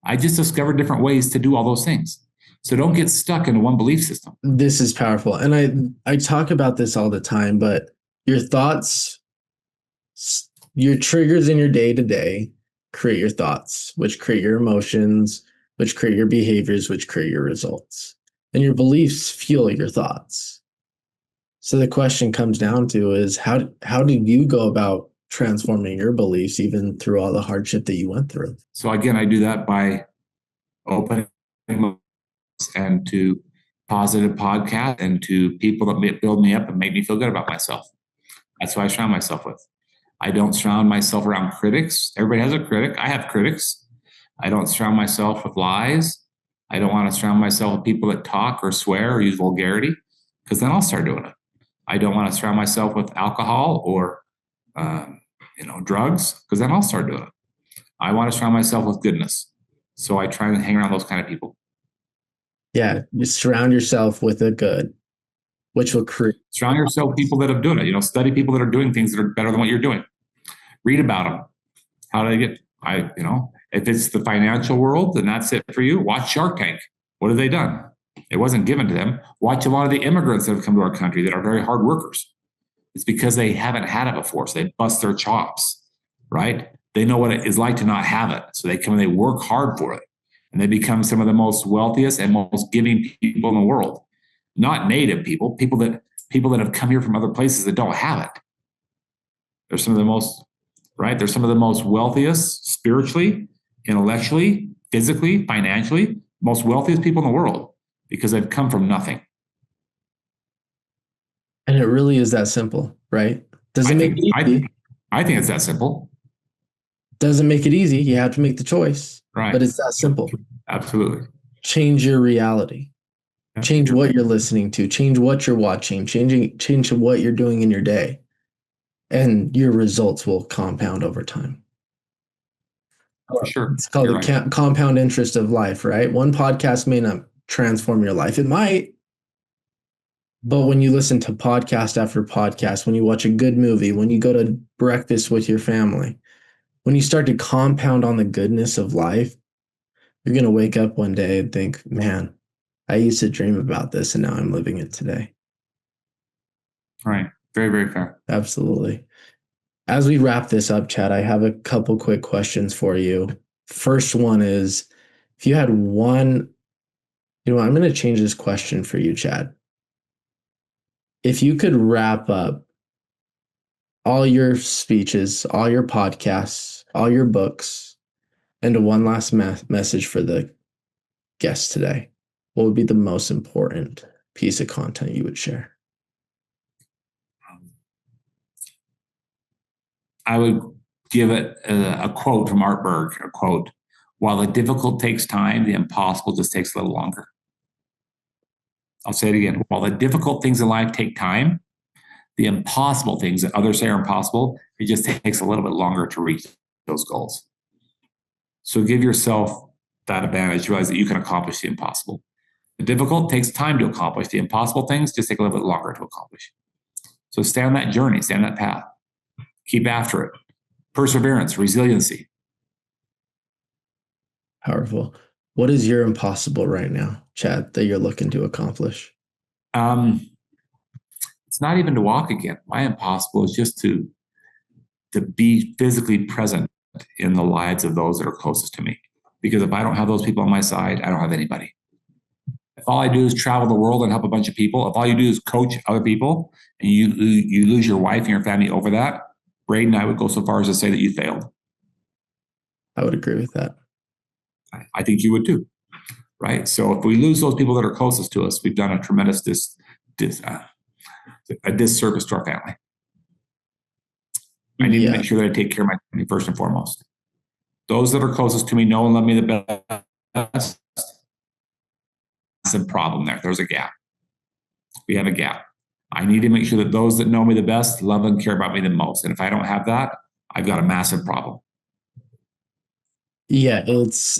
I just discovered different ways to do all those things. So don't get stuck in one belief system. This is powerful. And I talk about this all the time, but your thoughts, your triggers in your day-to-day create your thoughts, which create your emotions, which create your behaviors, which create your results. And your beliefs fuel your thoughts. So the question comes down to is how did you go about transforming your beliefs even through all the hardship that you went through? So again, I do that by opening and to positive podcasts and to people that build me up and make me feel good about myself. That's what I surround myself with. I don't surround myself around critics. Everybody has a critic. I have critics. I don't surround myself with lies. I don't want to surround myself with people that talk or swear or use vulgarity, because then I'll start doing it. I don't want to surround myself with alcohol or drugs, because then I'll start doing it. I want to surround myself with goodness. So I try and hang around those kind of people. Yeah, you surround yourself with the good, which will create. Surround yourself with people that are doing it. Study people that are doing things that are better than what you're doing. Read about them. How do they get? If it's the financial world, then that's it for you. Watch Shark Tank. What have they done? It wasn't given to them. Watch a lot of the immigrants that have come to our country that are very hard workers. It's because they haven't had it before, so they bust their chops, right? They know what it is like to not have it, so they come and they work hard for it, and they become some of the most wealthiest and most giving people in the world. Not native people, people that have come here from other places that don't have it. They're some of the most, right? They're some of the most wealthiest spiritually, intellectually, physically, financially, most wealthiest people in the world because they've come from nothing. And it really is that simple, right? Doesn't make it easy. I think it's that simple. Doesn't make it easy. You have to make the choice. Right. But it's that simple. Absolutely. Change your reality. Change what you're listening to. Change what you're watching. Change what you're doing in your day. And your results will compound over time. For sure. It's called the compound interest of life, right? One podcast may not transform your life. It might. But when you listen to podcast after podcast, when you watch a good movie, when you go to breakfast with your family, when you start to compound on the goodness of life, you're going to wake up one day and think, man, I used to dream about this and now I'm living it today. Right. Very, very fair. Absolutely. As we wrap this up, Chad, I have a couple quick questions for you. First one is, if you had one, I'm going to change this question for you, Chad. If you could wrap up all your speeches, all your podcasts, all your books into one last message for the guests today, what would be the most important piece of content you would share? I would give it a quote from Art Berg, a quote, while the difficult takes time, the impossible just takes a little longer. I'll say it again. While the difficult things in life take time, the impossible things that others say are impossible, it just takes a little bit longer to reach those goals. So give yourself that advantage. Realize that you can accomplish the impossible. The difficult takes time to accomplish. The impossible things just take a little bit longer to accomplish. So stay on that journey, stay on that path. Keep after it. Perseverance, resiliency. Powerful. What is your impossible right now, Chad, that you're looking to accomplish? It's not even to walk again. My impossible is just to be physically present in the lives of those that are closest to me. Because if I don't have those people on my side, I don't have anybody. If all I do is travel the world and help a bunch of people, if all you do is coach other people and you lose your wife and your family over that, Braiden, I would go so far as to say that you failed. I would agree with that. I think you would too, right? So if we lose those people that are closest to us, we've done a tremendous a disservice to our family. I need to make sure that I take care of my family first and foremost. Those that are closest to me know and love me the best. That's a problem there. There's a gap. We have a gap. I need to make sure that those that know me the best love and care about me the most. And if I don't have that, I've got a massive problem. Yeah,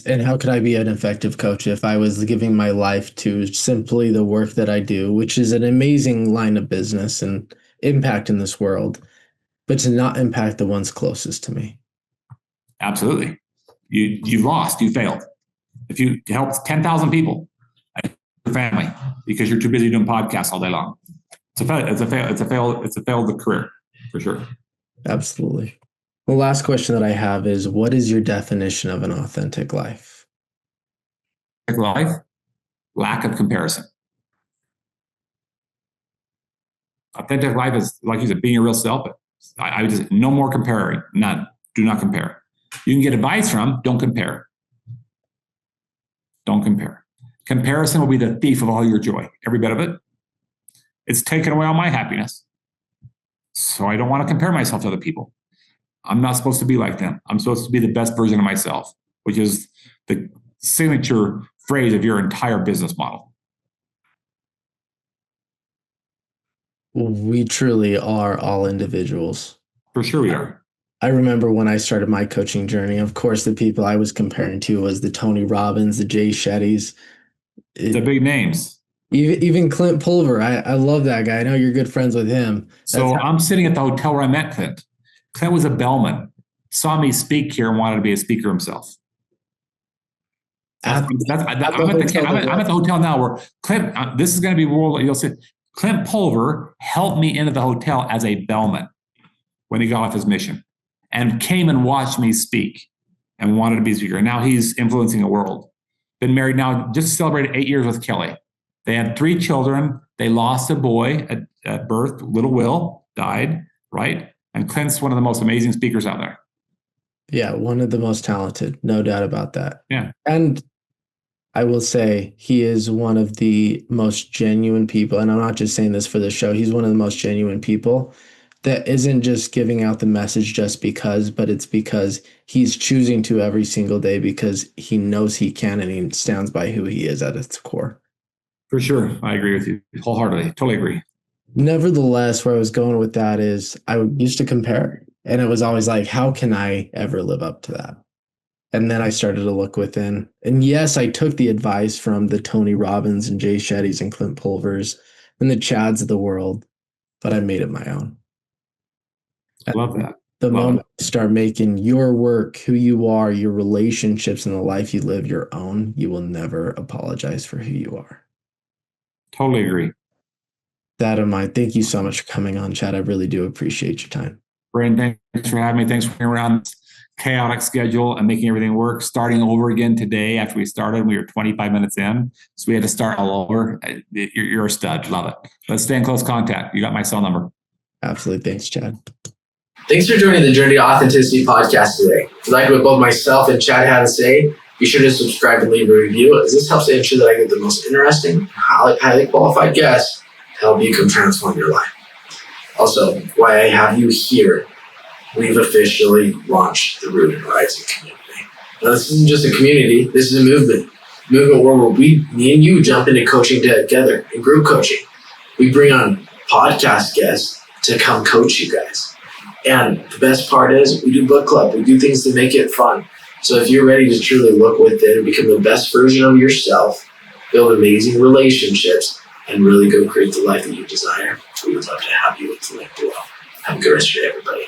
and how could I be an effective coach if I was giving my life to simply the work that I do, which is an amazing line of business and impact in this world, but to not impact the ones closest to me? Absolutely. You lost, you failed. If you helped 10,000 people, your family, because you're too busy doing podcasts all day long, it's a failed career for sure. Absolutely. The last question that I have is, what is your definition of an authentic life? Life, lack of comparison. Authentic life is, like you said, being your real self. I would just, no more comparing, none. Do not compare. You can get advice from, don't compare. Don't compare. Comparison will be the thief of all your joy, every bit of it. It's taken away all my happiness. So I don't want to compare myself to other people. I'm not supposed to be like them. I'm supposed to be the best version of myself, which is the signature phrase of your entire business model. We truly are all individuals. For sure we are. I remember when I started my coaching journey, of course, the people I was comparing to was the Tony Robbins, the Jay Shettys. The big names. Even Clint Pulver. I love that guy. I know you're good friends with him. I'm sitting at the hotel where I met Clint. Clint was a bellman, saw me speak here and wanted to be a speaker himself. I'm at the hotel now where Clint, this is going to be world. You'll see Clint Pulver helped me into the hotel as a bellman when he got off his mission and came and watched me speak and wanted to be a speaker. And now he's influencing the world. Been married now, just celebrated 8 years with Kelly. They had 3 children. They lost a boy at birth. Little Will died, right? And Clint's one of the most amazing speakers out there. Yeah, one of the most talented, no doubt about that. Yeah. And I will say he is one of the most genuine people, and I'm not just saying this for the show, he's one of the most genuine people that isn't just giving out the message just because, but it's because he's choosing to every single day because he knows he can and he stands by who he is at its core. For sure. I agree with you wholeheartedly. Totally agree. Nevertheless, where I was going with that is I used to compare, and it was always like, how can I ever live up to that? And then I started to look within. And yes, I took the advice from the Tony Robbins and Jay Shettys and Clint Pulvers, and the Chads of the world, but I made it my own. I love that. The moment you start making your work, who you are, your relationships, and the life you live your own, you will never apologize for who you are. Totally agree. That in mind, thank you so much for coming on, Chad. I really do appreciate your time. Braiden, thanks for having me. Thanks for being around this chaotic schedule and making everything work. Starting over again today after we started, we were 25 minutes in, so we had to start all over. You're a stud. Love it. Let's stay in close contact. You got my cell number. Absolutely. Thanks, Chad. Thanks for joining the Journey to Authenticity podcast today. If you like what both myself and Chad had to say, be sure to subscribe and leave a review, as this helps to ensure that I get the most interesting, highly qualified guests to help you come transform your life. Also, why I have you here, we've officially launched the Root and Rising community. Now, this isn't just a community, this is a movement. A movement where me and you jump into coaching together, in group coaching. We bring on podcast guests to come coach you guys. And the best part is we do book club. We do things to make it fun. So if you're ready to truly look within and become the best version of yourself, build amazing relationships, and really go create the life that you desire, we would love to have you with the link below. Have a good rest of your day, everybody.